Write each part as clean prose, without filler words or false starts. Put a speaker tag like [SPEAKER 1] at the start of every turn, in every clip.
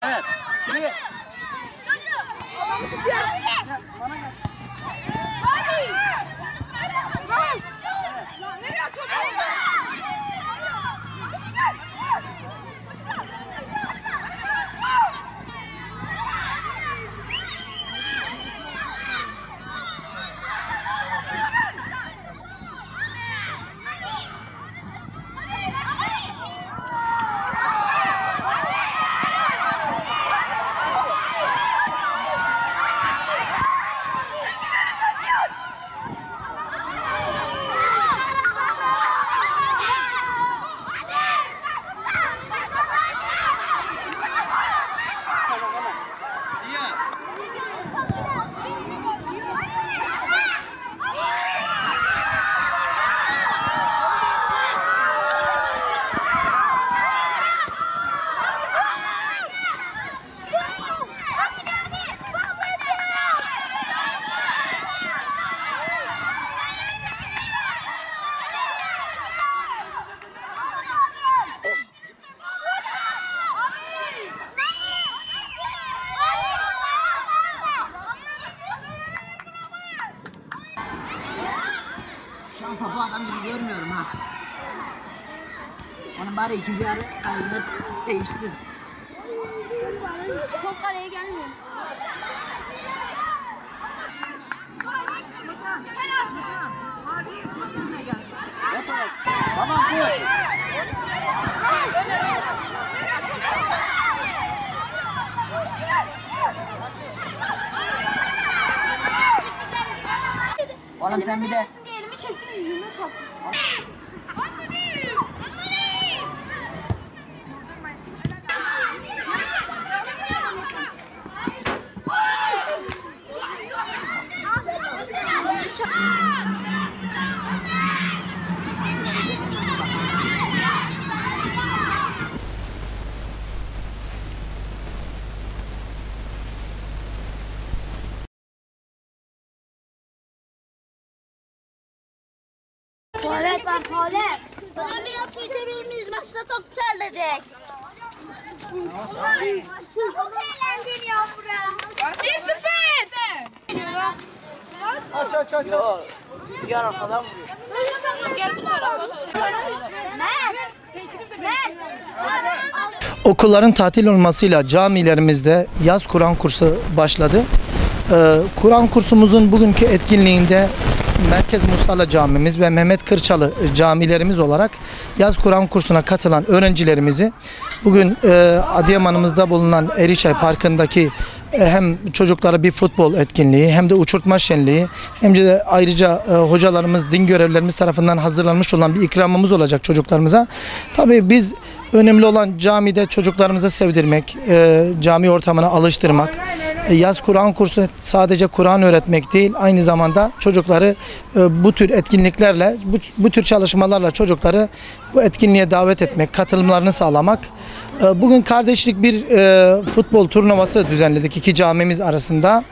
[SPEAKER 1] Evet.
[SPEAKER 2] Şu an topu adam gibi görmüyorum ha. Onun bari ikinci yarı kaleler değişsin.
[SPEAKER 3] Top kaleye gelmiyor.
[SPEAKER 1] Tamam dur.
[SPEAKER 2] Oğlum sen bir de
[SPEAKER 3] Elimi çektim yüzüme kaptım.
[SPEAKER 4] Tuvalet var, tuvalet. Bana biraz su içebilir miyiz? Başta çok terledik. Çok eğlenceli ya bura. 1-0.
[SPEAKER 1] Aç. Yo. Rüzgar arkadan vuruyor.
[SPEAKER 3] Gel bu tarafa doğru.
[SPEAKER 5] Okulların tatil olmasıyla camilerimizde yaz Kur'an kursu başladı. Kur'an kursumuzun bugünkü etkinliğinde Merkez Musalla Camimiz ve Mehmet Kırçalı camilerimiz olarak yaz Kur'an kursuna katılan öğrencilerimizi bugün Adıyaman'ımızda bulunan Eriçay Parkı'ndaki hem çocuklara bir futbol etkinliği hem de uçurtma şenliği hem de ayrıca hocalarımız, din görevlilerimiz tarafından hazırlanmış olan bir ikramımız olacak çocuklarımıza. Tabii biz önemli olan camide çocuklarımızı sevdirmek, cami ortamına alıştırmak. Yaz Kur'an kursu sadece Kur'an öğretmek değil, aynı zamanda çocukları bu tür etkinliklerle, bu tür çalışmalarla çocukları bu etkinliğe davet etmek, katılımlarını sağlamak. Bugün kardeşlik bir futbol turnuvası düzenledik iki camimiz arasında.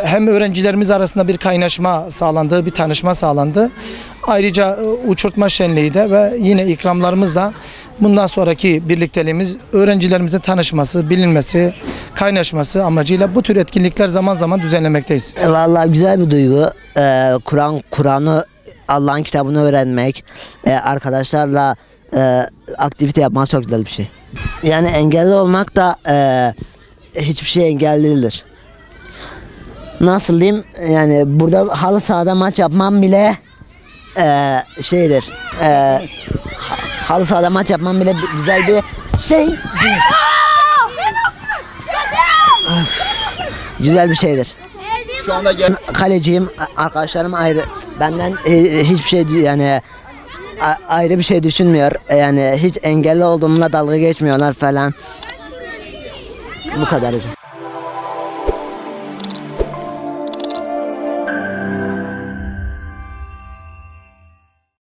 [SPEAKER 5] Hem öğrencilerimiz arasında bir kaynaşma sağlandı, bir tanışma sağlandı. Ayrıca uçurtma şenliği de ve yine ikramlarımız da bundan sonraki birlikteliğimiz öğrencilerimizin tanışması, bilinmesi, kaynaşması amacıyla bu tür etkinlikler zaman zaman düzenlemekteyiz.
[SPEAKER 2] vallahi güzel bir duygu. Kur'an'ı, Allah'ın kitabını öğrenmek, arkadaşlarla aktivite yapmak çok güzel bir şey. Yani engelli olmak da hiçbir şey engel değildir. Nasıl diyeyim? Yani burada halı sahada maç yapmam bile şeydir. Halı sahada maç yapmam bile güzel bir şey. Güzel bir şeydir.
[SPEAKER 1] Şu anda
[SPEAKER 2] Kaleciyim, arkadaşlarım ayrı. Benden hiçbir şey yani ayrı bir şey düşünmüyor. Yani hiç engelli olduğumla dalga geçmiyorlar falan. Bu kadar hocam.